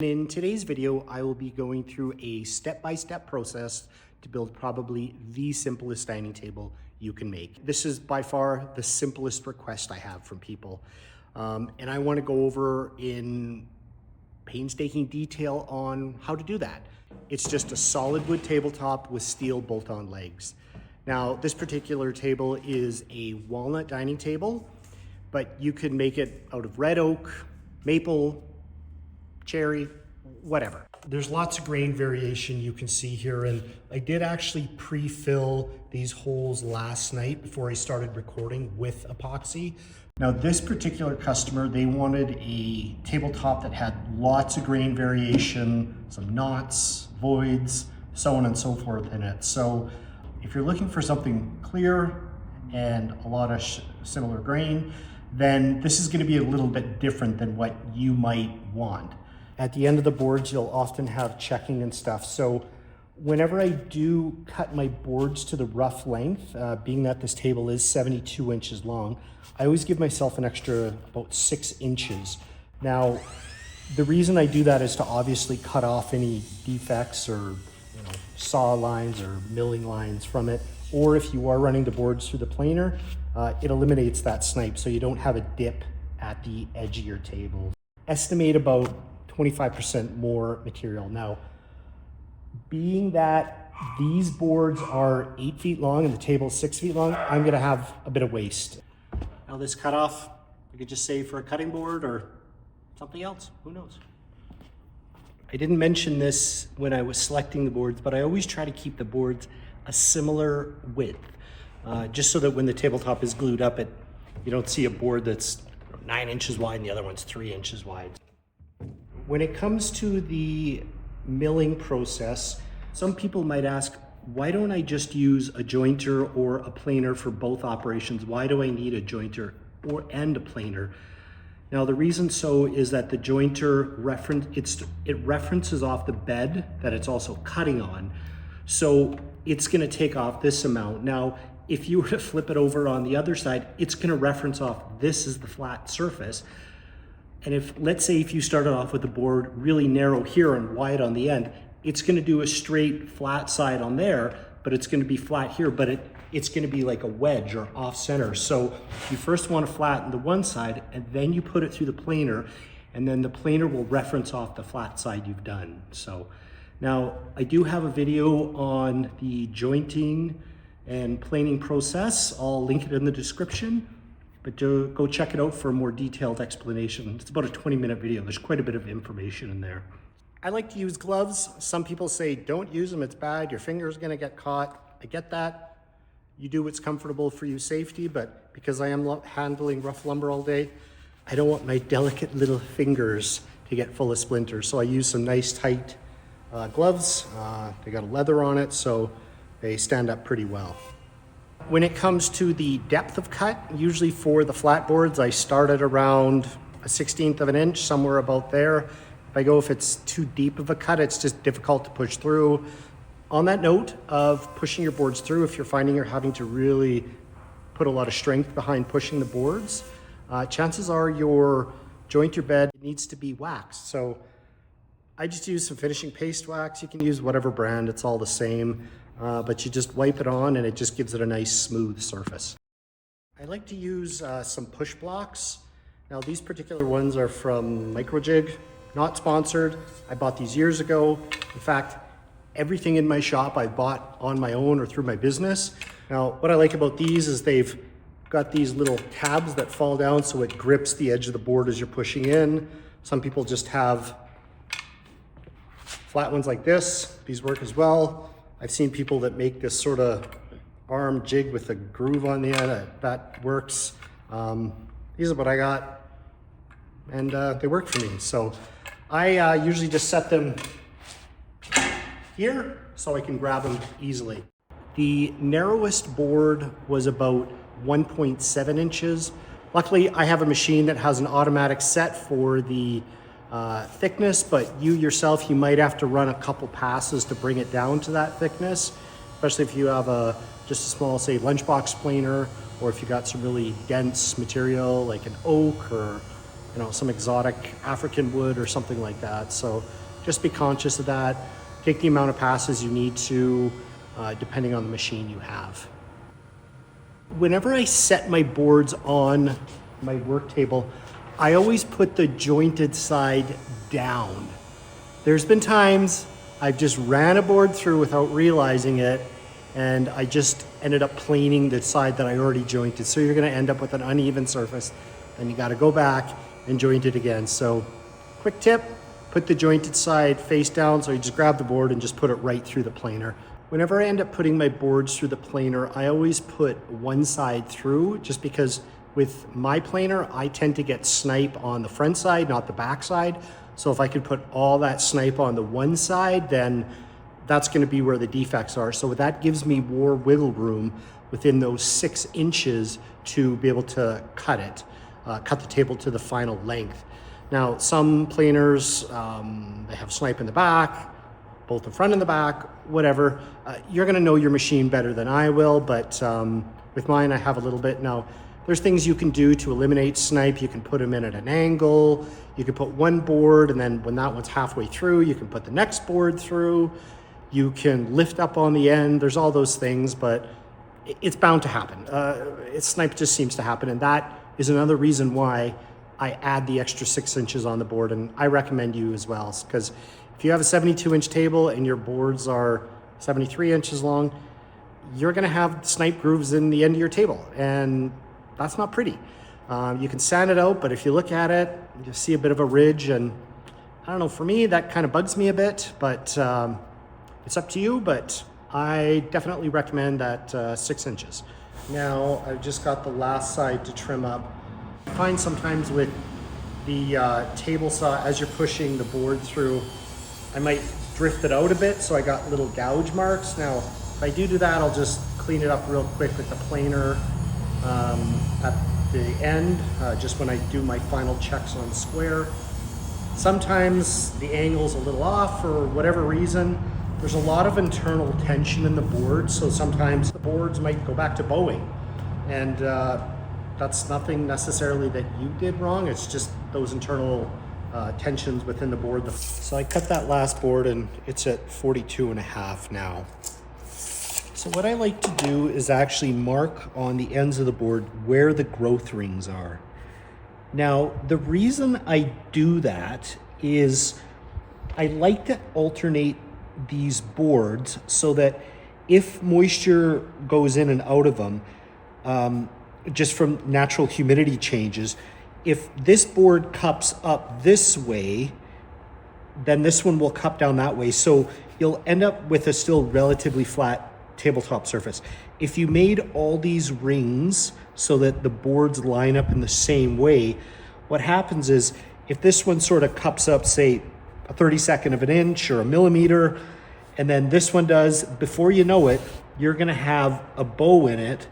In today's video, I will be going through a step-by-step process to build probably the simplest dining table you can make. This is by far the simplest request I have from people. And I want to go over in painstaking detail on how to do that. It's just a solid wood tabletop with steel bolt-on legs. Now, this particular table is a walnut dining table, but you can make it out of red oak, maple, cherry, whatever. There's lots of grain variation you can see here, and I did actually pre-fill these holes last night before I started recording with epoxy. Now this particular customer, they wanted a tabletop that had lots of grain variation, some knots, voids, so on and so forth in it. So if you're looking for something clear and a lot of similar grain, then this is going to be a little bit different than what you might want. At the end of the boards, you'll often have checking and stuff. So whenever I do cut my boards to the rough length, being that this table is 72 inches long, I always give myself an extra about 6 inches. Now, the reason I do that is to obviously cut off any defects or saw lines or milling lines from it. Or if you are running the boards through the planer, it eliminates that snipe so you don't have a dip at the edge of your table. Estimate about 25% more material. Now, being that these boards are 8 feet long and the table is 6 feet long, I'm gonna have a bit of waste. Now this cutoff, I could just save for a cutting board or something else, who knows? I didn't mention this when I was selecting the boards, but I always try to keep the boards a similar width, just so that when the tabletop is glued up, you don't see a board that's 9 inches wide and the other one's 3 inches wide. When it comes to the milling process, some people might ask, why don't I just use a jointer or a planer for both operations? Why do I need a jointer and a planer? Now the reason so is that the jointer references off the bed that it's also cutting on. So it's gonna take off this amount. Now, if you were to flip it over on the other side, it's gonna reference off this is the flat surface. And let's say if you started off with the board really narrow here and wide on the end, it's gonna do a straight flat side on there, but it's gonna be flat here, but it's gonna be like a wedge or off center. So you first wanna flatten the one side and then you put it through the planer, and then the planer will reference off the flat side you've done. So now I do have a video on the jointing and planing process. I'll link it in the description. But go check it out for a more detailed explanation. It's about a 20-minute video. There's quite a bit of information in there. I like to use gloves. Some people say, don't use them, it's bad. Your finger's gonna get caught. I get that. You do what's comfortable for you safety, but because I am handling rough lumber all day, I don't want my delicate little fingers to get full of splinters. So I use some nice tight gloves. They got a leather on it, so they stand up pretty well. When it comes to the depth of cut, usually for the flat boards, I start at around a 1/16 of an inch, somewhere about there. If it's too deep of a cut, it's just difficult to push through. On that note of pushing your boards through, if you're finding you're having to really put a lot of strength behind pushing the boards, chances are your bed needs to be waxed. So I just use some finishing paste wax. You can use whatever brand, it's all the same. But you just wipe it on and it just gives it a nice smooth surface. I like to use some push blocks. Now these particular ones are from Microjig, not sponsored. I bought these years ago. In fact, everything in my shop I bought on my own or through my business. Now what I like about these is they've got these little tabs that fall down so it grips the edge of the board as you're pushing in. Some people just have flat ones like this. These work as well. I've seen people that make this sort of arm jig with a groove on the end. That works. These are what I got, and they work for me. So I usually just set them here so I can grab them easily. The narrowest board was about 1.7 inches. Luckily, I have a machine that has an automatic set for the thickness, but you yourself, you might have to run a couple passes to bring it down to that thickness, especially if you have just a small, say, lunchbox planer, or if you got some really dense material like an oak or you know, some exotic African wood or something like that. So just be conscious of that. Take the amount of passes you need to, depending on the machine you have. Whenever I set my boards on my work table, I always put the jointed side down. There's been times I've just ran a board through without realizing it, and I just ended up planing the side that I already jointed. So you're gonna end up with an uneven surface, and you gotta go back and joint it again. So quick tip, put the jointed side face down, so you just grab the board and just put it right through the planer. Whenever I end up putting my boards through the planer, I always put one side through, just because with my planer, I tend to get snipe on the front side, not the back side. So if I could put all that snipe on the one side, then that's gonna be where the defects are. So that gives me more wiggle room within those 6 inches to be able to cut it, cut the table to the final length. Now, some planers, they have snipe in the back, both the front and the back, whatever. You're gonna know your machine better than I will, but with mine, I have a little bit. Now, there's things you can do to eliminate snipe. You can put them in at an angle. You can put one board, and then when that one's halfway through, you can put the next board through. You can lift up on the end. There's all those things, but it's bound to happen. Snipe just seems to happen, and that is another reason why I add the extra 6 inches on the board, and I recommend you as well, because if you have a 72-inch table and your boards are 73 inches long, you're gonna have snipe grooves in the end of your table, and that's not pretty. You can sand it out, but if you look at it, you see a bit of a ridge, and I don't know, for me, that kind of bugs me a bit, but it's up to you, but I definitely recommend that 6 inches. Now, I've just got the last side to trim up. I find sometimes with the table saw, as you're pushing the board through, I might drift it out a bit, so I got little gouge marks. Now, if I do that, I'll just clean it up real quick with the planer at the end, just when I do my final checks on square. Sometimes the angle's a little off for whatever reason. There's a lot of internal tension in the board, so sometimes the boards might go back to bowing, and that's nothing necessarily that you did wrong. It's just those internal tensions within the board. So I cut that last board, and it's at 42.5 now. So what I like to do is actually mark on the ends of the board where the growth rings are. Now, the reason I do that is I like to alternate these boards so that if moisture goes in and out of them, just from natural humidity changes, if this board cups up this way, then this one will cup down that way. So you'll end up with a still relatively flat tabletop surface. If you made all these rings so that the boards line up in the same way, what happens is if this one sort of cups up, say, a 32nd of an inch or a millimeter, and then this one does, before you know it, you're gonna have a bow in it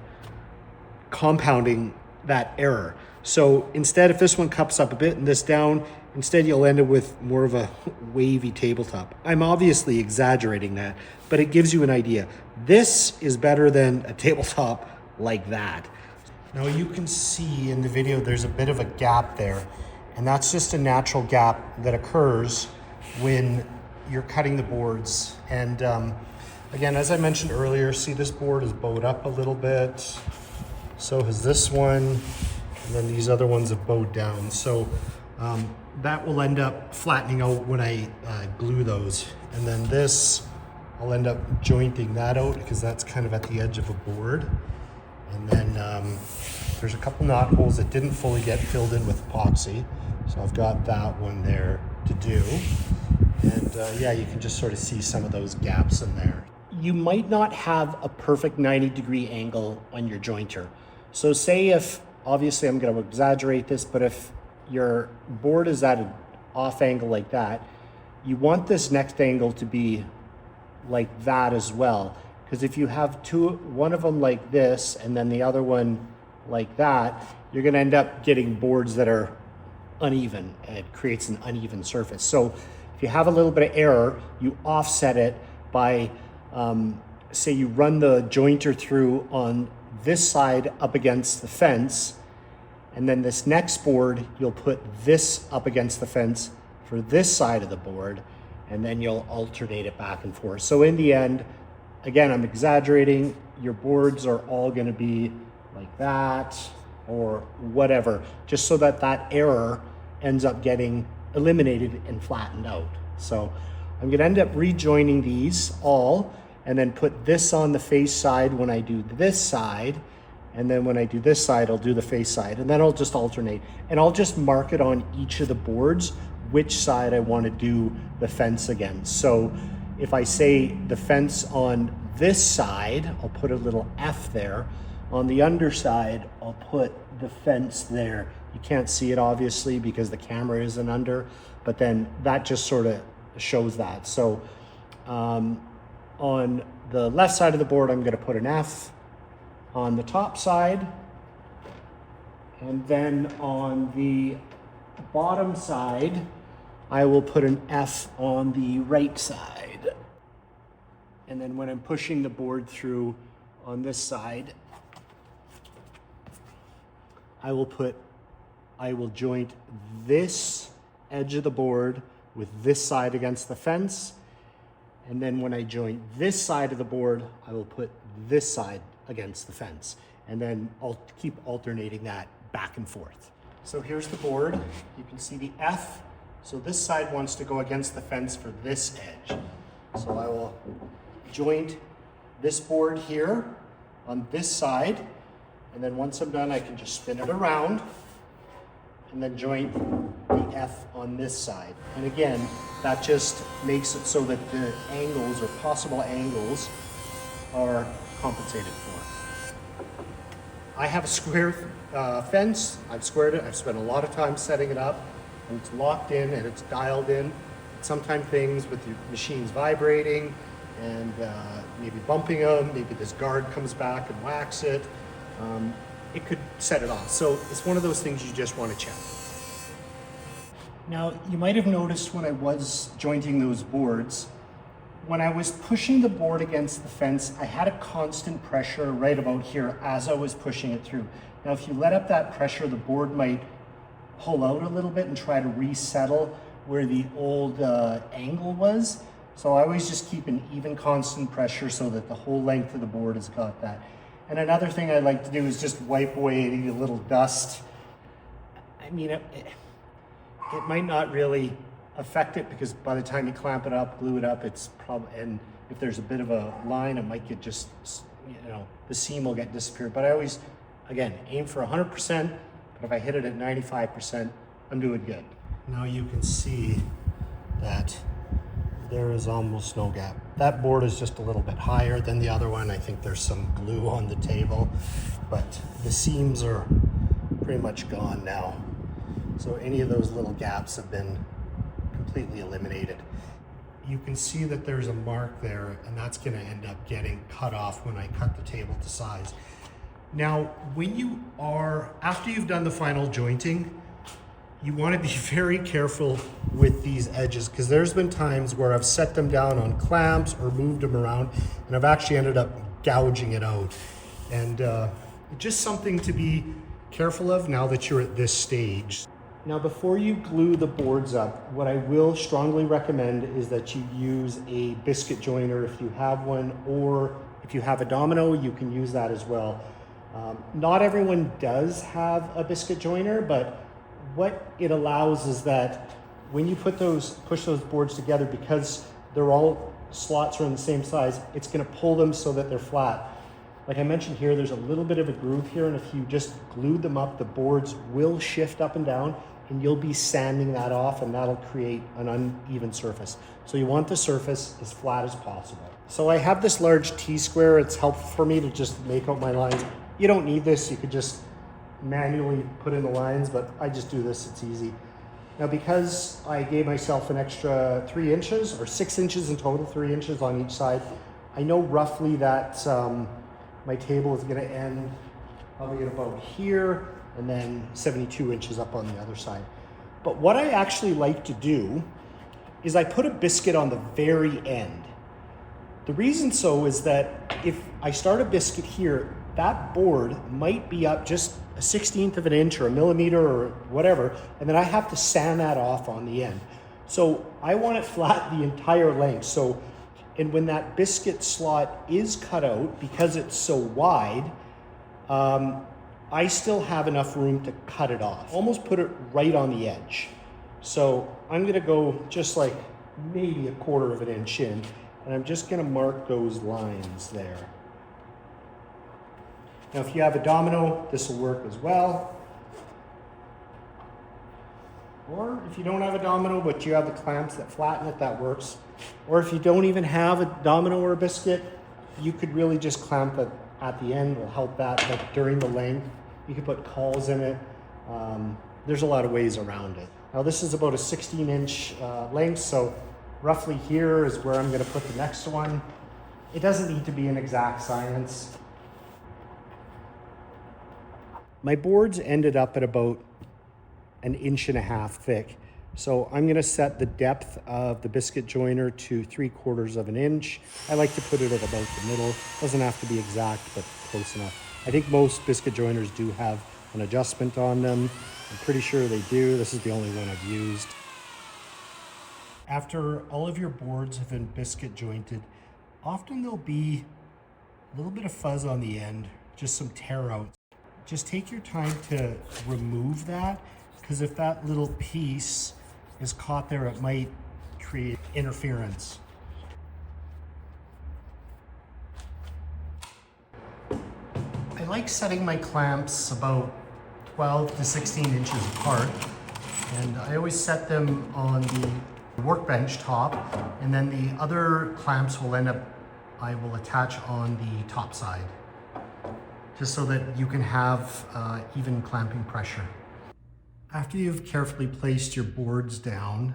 compounding that error. So instead, if this one cups up a bit and this down, instead you'll end up with more of a wavy tabletop. I'm obviously exaggerating that, but it gives you an idea. This is better than a tabletop like that. Now you can see in the video there's a bit of a gap there, and that's just a natural gap that occurs when you're cutting the boards. And again, as I mentioned earlier, see this board is bowed up a little bit. So has this one, and then these other ones have bowed down. So that will end up flattening out when I glue those. And then this, I'll end up jointing that out because that's kind of at the edge of a board. And then there's a couple knot holes that didn't fully get filled in with epoxy. So I've got that one there to do. And yeah, you can just sort of see some of those gaps in there. You might not have a perfect 90-degree angle on your jointer. So say if, obviously I'm gonna exaggerate this, but if your board is at an off angle like that, you want this next angle to be like that as well. Because if you have one of them like this and then the other one like that, you're gonna end up getting boards that are uneven, and it creates an uneven surface. So if you have a little bit of error, you offset it by, say you run the jointer through on this side up against the fence, And then this next board, you'll put this up against the fence for this side of the board, and then you'll alternate it back and forth. So in the end, again, I'm exaggerating, your boards are all gonna be like that or whatever, just so that that error ends up getting eliminated and flattened out. So I'm gonna end up rejoining these all and then put this on the face side when I do this side. And then when I do this side, I'll do the face side, and then I'll just alternate. And I'll just mark it on each of the boards which side I want to do the fence against. So if I say the fence on this side, I'll put a little F there. On the underside, I'll put the fence there. You can't see it obviously because the camera isn't under, but then that just sort of shows that. So on the left side of the board, I'm going to put an F on the top side, and then on the bottom side, I will put an F on the right side. And then when I'm pushing the board through on this side, I will joint this edge of the board with this side against the fence. And then when I joint this side of the board, I will put this side against the fence. And then I'll keep alternating that back and forth. So here's the board. You can see the F. So this side wants to go against the fence for this edge. So I will joint this board here on this side. And then once I'm done, I can just spin it around and then joint the F on this side. And again, that just makes it so that the angles or possible angles are compensated for. I have a square fence. I've squared it. I've spent a lot of time setting it up, and it's locked in and it's dialed in. Sometimes things with your machines vibrating and maybe bumping them, maybe this guard comes back and whacks it. It could set it off. So it's one of those things you just want to check. Now, you might have noticed when I was jointing those boards, when I was pushing the board against the fence, I had a constant pressure right about here as I was pushing it through. Now, if you let up that pressure, the board might pull out a little bit and try to resettle where the old angle was. So I always just keep an even constant pressure so that the whole length of the board has got that. And another thing I like to do is just wipe away any little dust. I mean, it might not really affect it because by the time you clamp it up, glue it up, it's probably, and if there's a bit of a line, it might get just, you know, the seam will get disappeared. But I always, again, aim for 100%, but if I hit it at 95%, I'm doing good. Now you can see that there is almost no gap. That board is just a little bit higher than the other one. I think there's some glue on the table, but the seams are pretty much gone now. So any of those little gaps have been completely eliminated. You can see that there's a mark there, and that's gonna end up getting cut off when I cut the table to size. Now, when you are, after you've done the final jointing, you wanna be very careful with these edges because there's been times where I've set them down on clamps or moved them around and I've actually ended up gouging it out. And just something to be careful of now that you're at this stage. Now, before you glue the boards up, what I will strongly recommend is that you use a biscuit joiner if you have one, or if you have a domino, you can use that as well. Not everyone does have a biscuit joiner, but what it allows is that when you push those boards together, because they're all slots are in the same size, it's gonna pull them so that they're flat. Like I mentioned here, there's a little bit of a groove here, and if you just glue them up, the boards will shift up and down, and you'll be sanding that off, and that'll create an uneven surface. So you want the surface as flat as possible. So I have this large T-square. It's helpful for me to just make out my lines. You don't need this. You could just manually put in the lines, but I just do this. It's easy. Now, because I gave myself an extra 3 inches, or 6 inches in total, 3 inches on each side, I know roughly that my table is gonna end probably at about here, and then 72 inches up on the other side. But what I actually like to do is I put a biscuit on the very end. The reason so is that if I start a biscuit here, that board might be up just a 1/16 of an inch or a millimeter or whatever, and then I have to sand that off on the end. So I want it flat the entire length. So, and when that biscuit slot is cut out, because it's so wide, I still have enough room to cut it off. Almost put it right on the edge. So I'm gonna go just like maybe 1/4 of an inch in, and I'm just gonna mark those lines there. Now, if you have a domino, this will work as well. Or if you don't have a domino, but you have the clamps that flatten it, that works. Or if you don't even have a domino or a biscuit, you could really just clamp it at the end, will help that, but during the length, you can put cauls in it. There's a lot of ways around it. Now this is about a 16-inch length, so roughly here is where I'm gonna put the next one. It doesn't need to be an exact science. My boards ended up at about 1.5 inches thick. So I'm gonna set the depth of the biscuit joiner to 3/4 of an inch. I like to put it at about the middle. Doesn't have to be exact, but close enough. I think most biscuit joiners do have an adjustment on them. I'm pretty sure they do. This is the only one I've used. After all of your boards have been biscuit jointed, often there'll be a little bit of fuzz on the end, just some tear outs. Just take your time to remove that, because if that little piece is caught there, it might create interference. I like setting my clamps about 12 to 16 inches apart, and I always set them on the workbench top, and then the other clamps will I will attach on the top side, just so that you can have even clamping pressure. After you've carefully placed your boards down,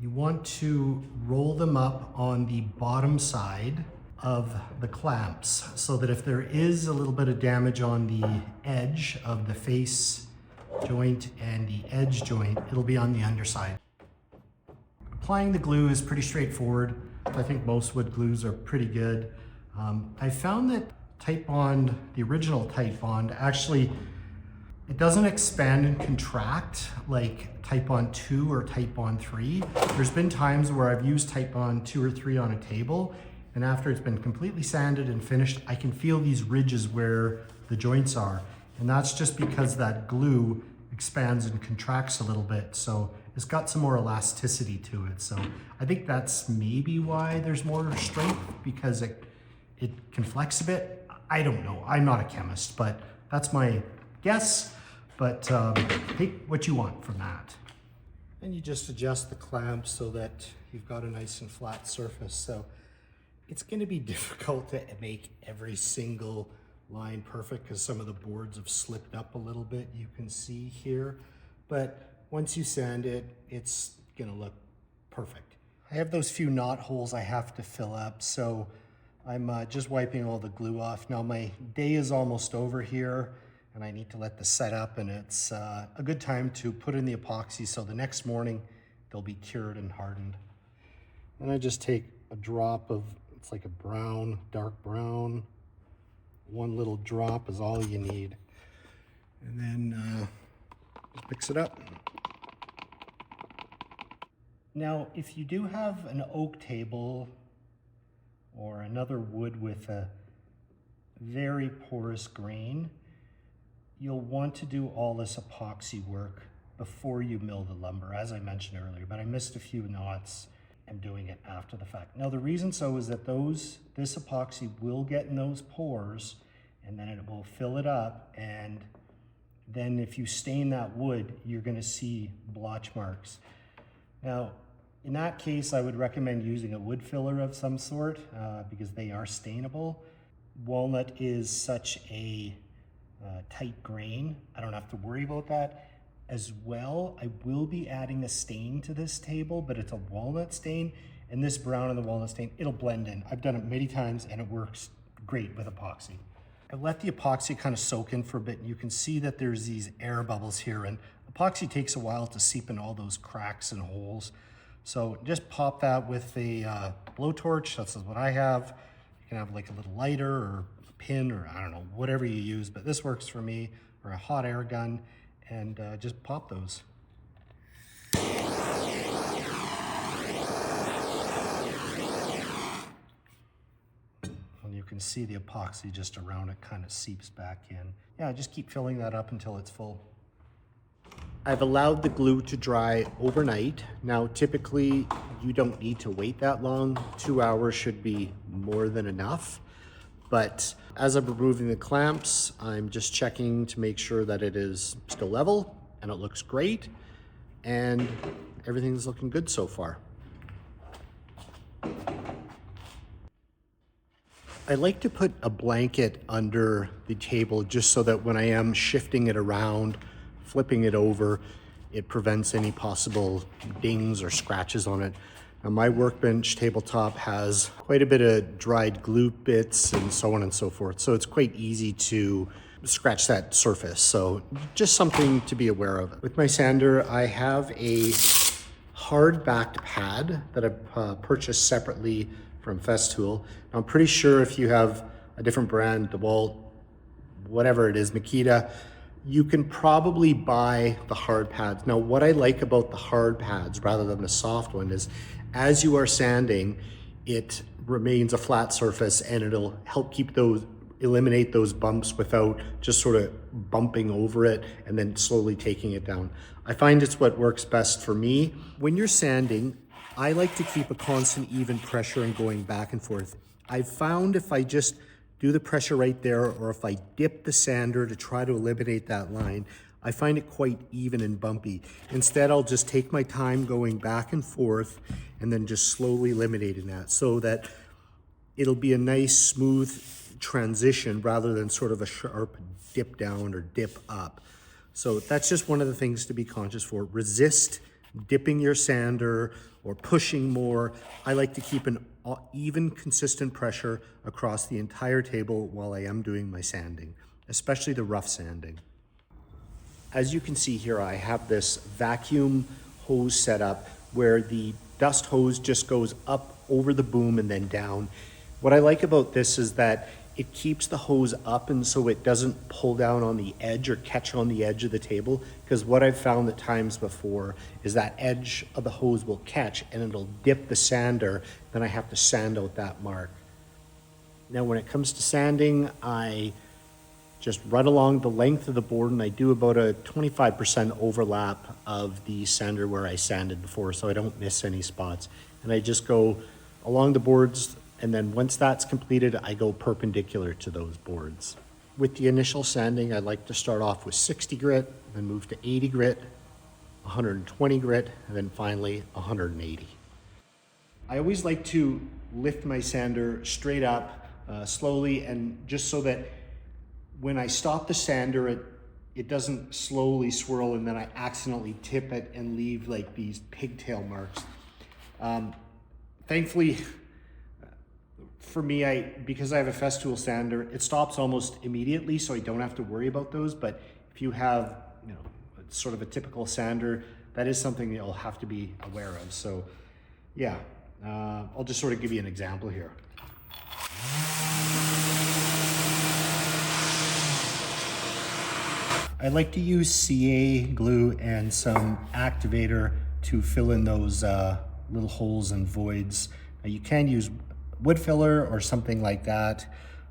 you want to roll them up on the bottom side of the clamps, so that if there is a little bit of damage on the edge of the face joint and the edge joint, it'll be on the underside. Applying the glue is pretty straightforward. I think most wood glues are pretty good. I found that Titebond, the original Titebond, actually, it doesn't expand and contract like Titebond 2 or Titebond 3. There's been times where I've used Titebond 2 or 3 on a table, and after it's been completely sanded and finished, I can feel these ridges where the joints are. And that's just because that glue expands and contracts a little bit. So it's got some more elasticity to it. So I think that's maybe why there's more strength, because it can flex a bit. I don't know, I'm not a chemist, but that's my guess. But take what you want from that. And you just adjust the clamps so that you've got a nice and flat surface. So it's going to be difficult to make every single line perfect, because some of the boards have slipped up a little bit, you can see here. But once you sand it, it's going to look perfect. I have those few knot holes I have to fill up, so I'm just wiping all the glue off. Now my day is almost over here, and I need to let this set up, and it's a good time to put in the epoxy, so the next morning they'll be cured and hardened. And I just take a drop of, it's like a brown, dark brown. One little drop is all you need. And then just mix it up. Now, if you do have an oak table or another wood with a very porous grain, you'll want to do all this epoxy work before you mill the lumber, as I mentioned earlier, but I missed a few knots. I'm doing it after the fact. Now the reason so is that this epoxy will get in those pores, and then it will fill it up, and then if you stain that wood, you're gonna see blotch marks. Now, in that case, I would recommend using a wood filler of some sort, because they are stainable. Walnut is such a tight grain, I don't have to worry about that. As well, I will be adding a stain to this table, but it's a walnut stain, and this brown and the walnut stain, it'll blend in. I've done it many times and it works great with epoxy. I let the epoxy kind of soak in for a bit, and you can see that there's these air bubbles here, and epoxy takes a while to seep in all those cracks and holes. So just pop that with a blowtorch. That's what I have. You can have like a little lighter or pin, or I don't know, whatever you use, but this works for me, or a hot air gun, and just pop those. And you can see the epoxy just around it kind of seeps back in. Yeah, just keep filling that up until it's full. I've allowed the glue to dry overnight. Now, typically you don't need to wait that long. 2 hours should be more than enough. But as I'm removing the clamps, I'm just checking to make sure that it is still level and it looks great. And everything's looking good so far. I like to put a blanket under the table just so that when I am shifting it around, flipping it over, it prevents any possible dings or scratches on it. Now, my workbench tabletop has quite a bit of dried glue bits and so on and so forth, so it's quite easy to scratch that surface. So just something to be aware of. With my sander, I have a hard-backed pad that I've purchased separately from Festool. Now, I'm pretty sure if you have a different brand, DeWalt, whatever it is, Makita, you can probably buy the hard pads. Now, what I like about the hard pads rather than the soft one is as you are sanding, it remains a flat surface and it'll help eliminate those bumps without just sort of bumping over it and then slowly taking it down. I find it's what works best for me. When you're sanding, I like to keep a constant even pressure and going back and forth. I've found if I just do the pressure right there, or if I dip the sander to try to eliminate that line, I find it quite even and bumpy. Instead, I'll just take my time going back and forth and then just slowly eliminating that so that it'll be a nice smooth transition rather than sort of a sharp dip down or dip up. So that's just one of the things to be conscious for. Resist dipping your sander or pushing more. I like to keep an even, consistent pressure across the entire table while I am doing my sanding, especially the rough sanding. As you can see here, I have this vacuum hose set up where the dust hose just goes up over the boom and then down. What I like about this is that it keeps the hose up and so it doesn't pull down on the edge or catch on the edge of the table, because what I've found at times before is that edge of the hose will catch and it'll dip the sander, then I have to sand out that mark. Now when it comes to sanding, I just run along the length of the board and I do about a 25% overlap of the sander where I sanded before so I don't miss any spots. And I just go along the boards, and then once that's completed, I go perpendicular to those boards. With the initial sanding, I like to start off with 60 grit, then move to 80 grit, 120 grit, and then finally 180. I always like to lift my sander straight up, slowly, and just so that when I stop the sander, it doesn't slowly swirl and then I accidentally tip it and leave like these pigtail marks. Thankfully, for me, because I have a Festool sander, it stops almost immediately, so I don't have to worry about those. But if you have, sort of a typical sander, that is something you'll have to be aware of. So, yeah, I'll just sort of give you an example here. I like to use CA glue and some activator to fill in those little holes and voids. Now, you can use wood filler or something like that,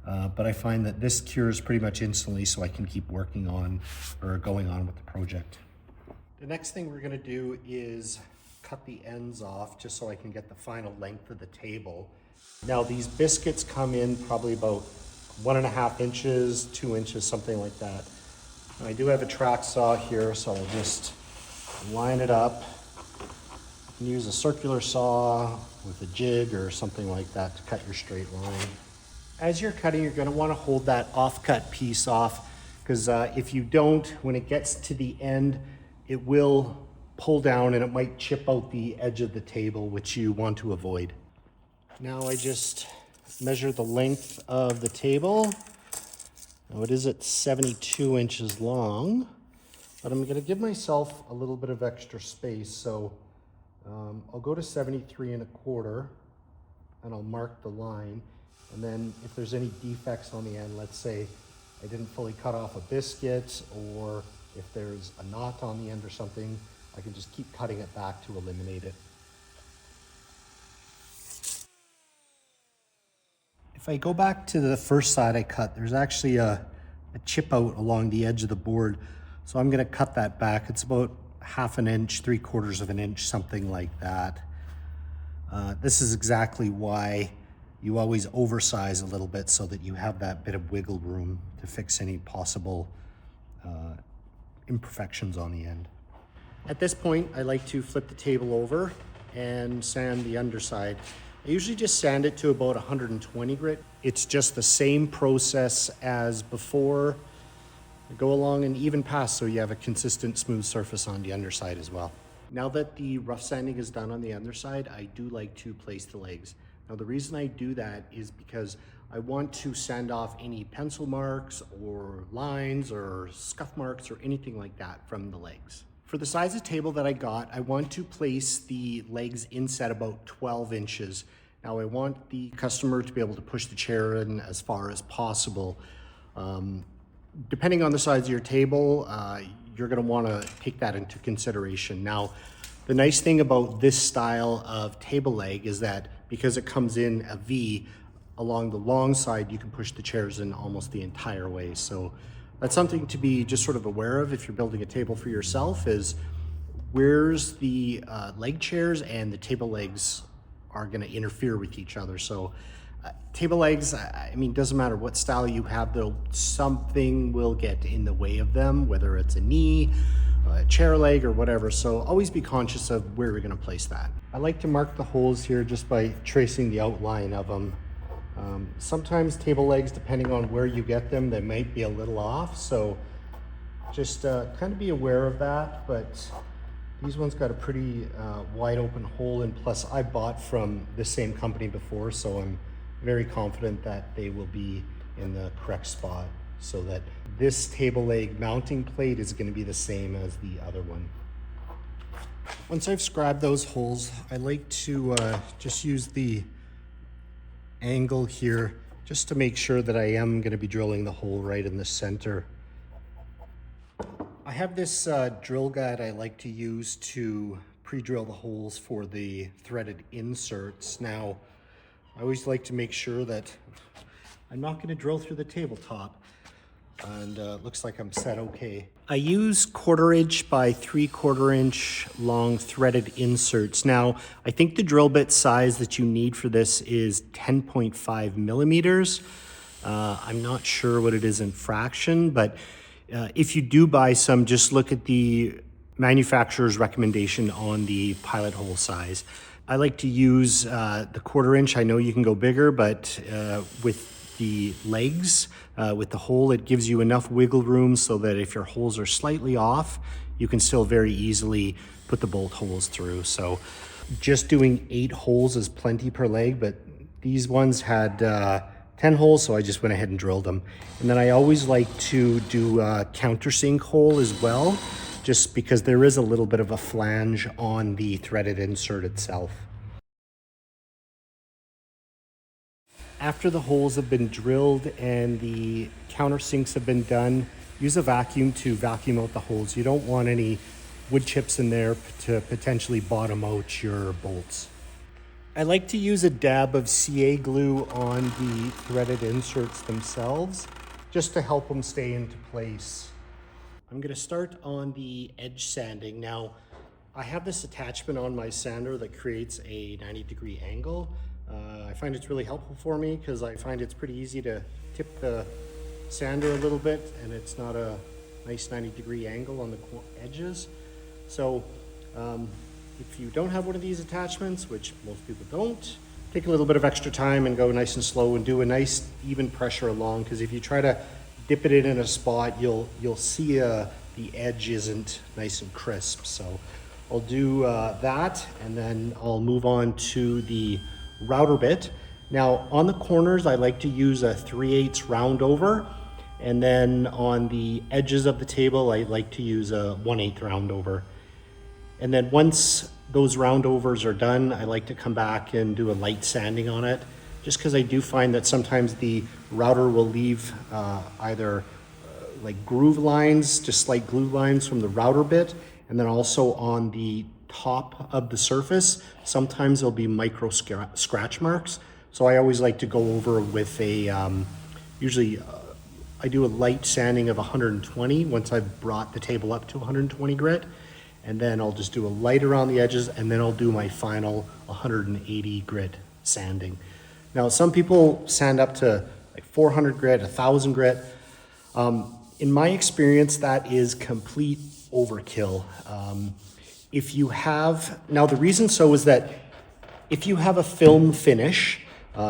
but I find that this cures pretty much instantly, so I can keep working on or going on with the project. The next thing we're going to do is cut the ends off just so I can get the final length of the table. Now these biscuits come in probably about 1.5 inches, 2 inches, something like that. I do have a track saw here, so I'll just line it up. You can use a circular saw with a jig or something like that to cut your straight line. As you're cutting, you're going to want to hold that off-cut piece off, because if you don't, when it gets to the end, it will pull down and it might chip out the edge of the table, which you want to avoid. Now I just measure the length of the table. Now it is at 72 inches long, but I'm going to give myself a little bit of extra space, so I'll go to 73 1/4 and I'll mark the line. And then if there's any defects on the end, let's say I didn't fully cut off a biscuit, or if there's a knot on the end or something, I can just keep cutting it back to eliminate it. If I go back to the first side I cut, there's actually a chip out along the edge of the board. So I'm gonna cut that back. It's about 1/2 an inch, 3/4 of an inch, something like that. This is exactly why you always oversize a little bit, so that you have that bit of wiggle room to fix any possible imperfections on the end. At this point, I like to flip the table over and sand the underside. I usually just sand it to about 120 grit. It's just the same process as before. Go along an even pass so you have a consistent smooth surface on the underside as well. Now that the rough sanding is done on the underside, I do like to place the legs. Now the reason I do that is because I want to sand off any pencil marks or lines or scuff marks or anything like that from the legs. For the size of table that I got, I want to place the legs inset about 12 inches. Now I want the customer to be able to push the chair in as far as possible. Depending on the size of your table, you're gonna wanna take that into consideration. Now, the nice thing about this style of table leg is that because it comes in a V, along the long side, you can push the chairs in almost the entire way. So that's something to be just sort of aware of if you're building a table for yourself, is where's the leg chairs and the table legs are gonna interfere with each other. So table legs, I mean, doesn't matter what style you have, though, something will get in the way of them, whether it's a knee, a chair leg, or whatever. So always be conscious of where you're gonna place that. I like to mark the holes here just by tracing the outline of them. Sometimes table legs, depending on where you get them, they might be a little off. So just kind of be aware of that. But these ones got a pretty wide open hole, and plus I bought from the same company before, so I'm very confident that they will be in the correct spot, so that this table leg mounting plate is going to be the same as the other one. Once I've scribed those holes, I like to just use the angle here just to make sure that I am going to be drilling the hole right in the center. I have this drill guide I like to use to pre-drill the holes for the threaded inserts. Now, I always like to make sure that I'm not going to drill through the tabletop, and looks like I'm set okay. I use 1/4 inch by 3/4 inch long threaded inserts. Now, I think the drill bit size that you need for this is 10.5 millimeters. I'm not sure what it is in fraction, but if you do buy some, just look at the manufacturer's recommendation on the pilot hole size. I like to use the 1/4 inch. I know you can go bigger, but with the legs, with the hole, it gives you enough wiggle room so that if your holes are slightly off, you can still very easily put the bolt holes through. So just doing 8 holes is plenty per leg, but these ones had 10 holes, so I just went ahead and drilled them. And then I always like to do a countersink hole as well, just because there is a little bit of a flange on the threaded insert itself. After the holes have been drilled and the countersinks have been done, use a vacuum to vacuum out the holes. You don't want any wood chips in there to potentially bottom out your bolts. I like to use a dab of CA glue on the threaded inserts themselves, just to help them stay into place. I'm gonna start on the edge sanding. Now, I have this attachment on my sander that creates a 90-degree angle. I find it's really helpful for me because I find it's pretty easy to tip the sander a little bit and it's not a nice 90-degree angle on the edges. So if you don't have one of these attachments, which most people don't, take a little bit of extra time and go nice and slow and do a nice even pressure along, because if you try to dip it in a spot, you'll see the edge isn't nice and crisp. So I'll do that, and then I'll move on to the router bit. Now on the corners, I like to use a 3/8 round over, and then on the edges of the table, I like to use a 1/8 round over. And then once those round overs are done, I like to come back and do a light sanding on it. just because I do find that sometimes the router will leave either like groove lines, just slight glue lines from the router bit, and then also on the top of the surface, sometimes there'll be micro scratch marks. So I always like to go over with a, usually I do a light sanding of 120 once I've brought the table up to 120 grit. And then I'll just do a light around the edges, and then I'll do my final 180 grit sanding. Now, some people sand up to like 400 grit, 1,000 grit. In my experience, that is complete overkill. If you have, now the reason so is that if you have a film finish,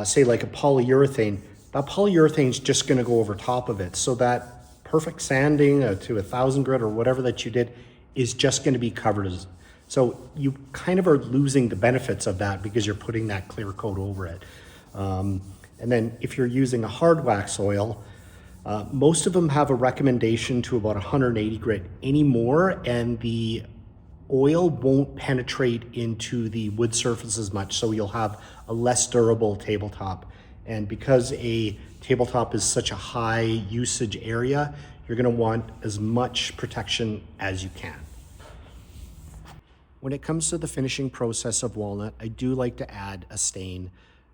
say like a polyurethane, that polyurethane is just gonna go over top of it. So that perfect sanding to 1,000 grit or whatever that you did is just gonna be covered as, so you kind of are losing the benefits of that because you're putting that clear coat over it. And then if you're using a hard wax oil, most of them have a recommendation to about 180 grit anymore, and the oil won't penetrate into the wood surface as much, so you'll have a less durable tabletop. And because a tabletop is such a high usage area, you're gonna want as much protection as you can. When it comes to the finishing process of walnut, I do like to add a stain.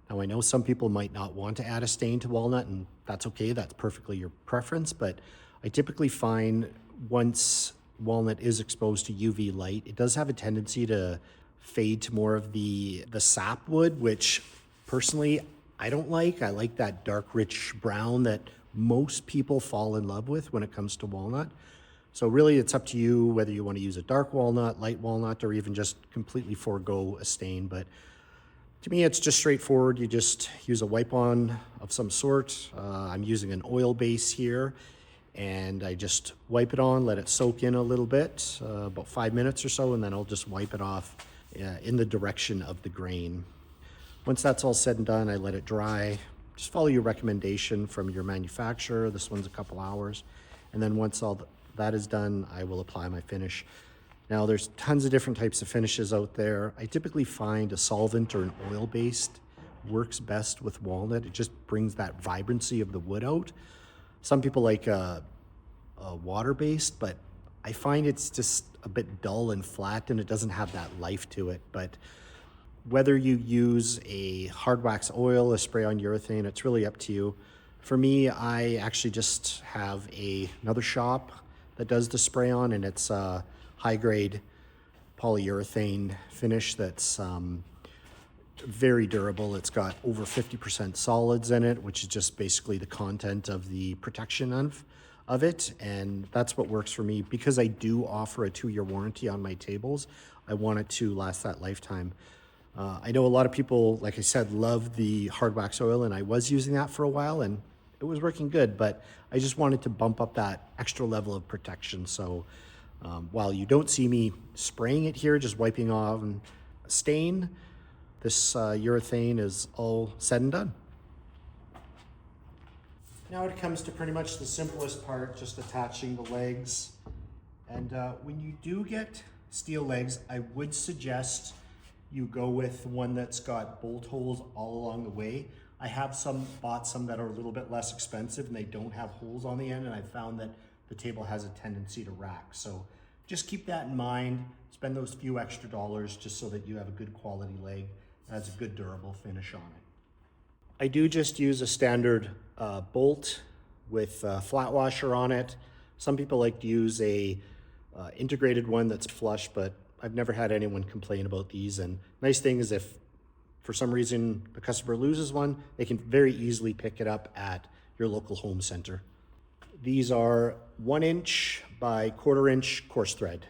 Now, I know some people might not want to add a stain to walnut, and that's okay, that's perfectly your preference, but I typically find once walnut is exposed to UV light, it does have a tendency to fade to more of the sapwood, which personally I don't like. I like that dark, rich brown that most people fall in love with when it comes to walnut. So really it's up to you whether you want to use a dark walnut, light walnut, or even just completely forego a stain. But to me, it's just straightforward. You just use a wipe-on of some sort. I'm using an oil base here, and I just wipe it on, let it soak in a little bit, about 5 minutes or so, and then I'll just wipe it off in the direction of the grain. Once that's all said and done, I let it dry. Just follow your recommendation from your manufacturer. This one's a couple hours. And then once all that is done, I will apply my finish. Now, there's tons of different types of finishes out there. I typically find a solvent or an oil-based works best with walnut. It just brings that vibrancy of the wood out. Some people like a water-based, but I find it's just a bit dull and flat and it doesn't have that life to it. But whether you use a hard wax oil, a spray-on urethane, it's really up to you. For me, I actually just have another shop that does the spray-on, and it's a high-grade polyurethane finish that's very durable. It's got over 50% solids in it, which is just basically the content of the protection of it, and that's what works for me. Because I do offer a 2-year warranty on my tables, I want it to last that lifetime. I know a lot of people, like I said, love the hard wax oil, and I was using that for a while, and it was working good, but I just wanted to bump up that extra level of protection. So while you don't see me spraying it here, just wiping off a stain, this urethane is all said and done. Now it comes to pretty much the simplest part, just attaching the legs. And when you do get steel legs, I would suggest you go with one that's got bolt holes all along the way. I have bought some that are a little bit less expensive and they don't have holes on the end, and I found that the table has a tendency to rack. So just keep that in mind. Spend those few extra dollars just so that you have a good quality leg that has a good durable finish on it. I do just use a standard bolt with a flat washer on it. Some people like to use a integrated one that's flush, but I've never had anyone complain about these. And nice thing is, if for some reason the customer loses one, they can very easily pick it up at your local home center. These are 1 inch by 1/4 inch coarse thread.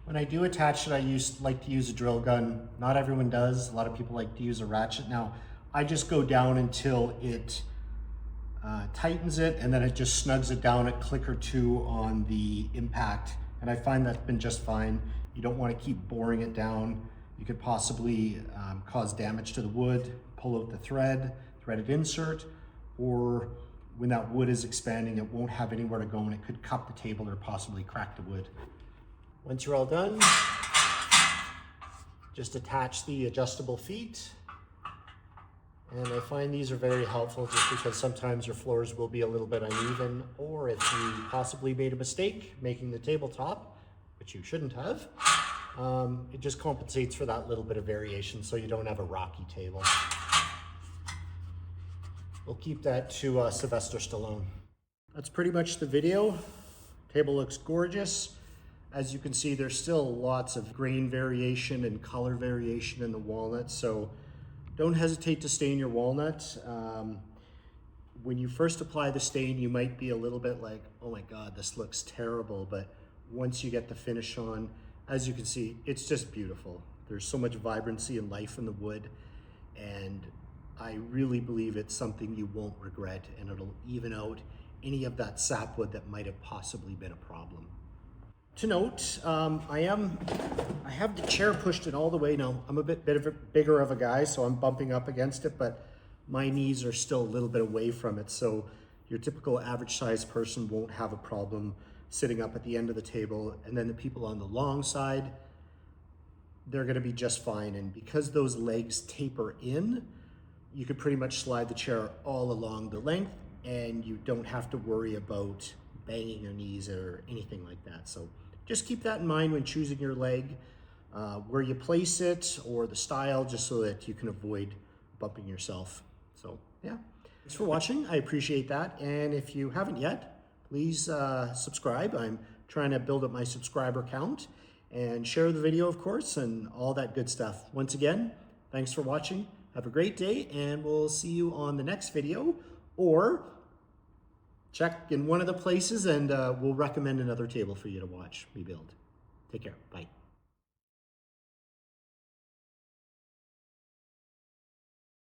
When I do attach it, I like to use a drill gun. Not everyone does. A lot of people like to use a ratchet. Now, I just go down until it tightens it, and then it just snugs it down a click or two on the impact. And I find that's been just fine. You don't want to keep boring it down. You could possibly cause damage to the wood, pull out the threaded insert, or when that wood is expanding, it won't have anywhere to go and it could cup the table or possibly crack the wood. Once you're all done, just attach the adjustable feet. And I find these are very helpful just because sometimes your floors will be a little bit uneven, or if you possibly made a mistake making the tabletop, which you shouldn't have, it just compensates for that little bit of variation so you don't have a rocky table. We'll keep that to Sylvester Stallone. That's pretty much the video. Table looks gorgeous. As you can see, there's still lots of grain variation and color variation in the walnut, so don't hesitate to stain your walnut. When you first apply the stain, you might be a little bit like, oh my God, this looks terrible. But once you get the finish on, as you can see, it's just beautiful. There's so much vibrancy and life in the wood. And I really believe it's something you won't regret, and it'll even out any of that sapwood that might have possibly been a problem. To note, I have the chair pushed in all the way now. I'm a bit bigger of a guy, so I'm bumping up against it, but my knees are still a little bit away from it. So your typical average sized person won't have a problem sitting up at the end of the table. And then the people on the long side, they're gonna be just fine. And because those legs taper in, you could pretty much slide the chair all along the length, and you don't have to worry about banging your knees or anything like that. So just keep that in mind when choosing your leg, where you place it or the style, just so that you can avoid bumping yourself. So yeah, thanks for watching. I appreciate that. And if you haven't yet, please subscribe. I'm trying to build up my subscriber count, and share the video, of course, and all that good stuff. Once again, thanks for watching. Have a great day, and we'll see you on the next video, or check in one of the places and we'll recommend another table for you to watch me build. Take care. Bye.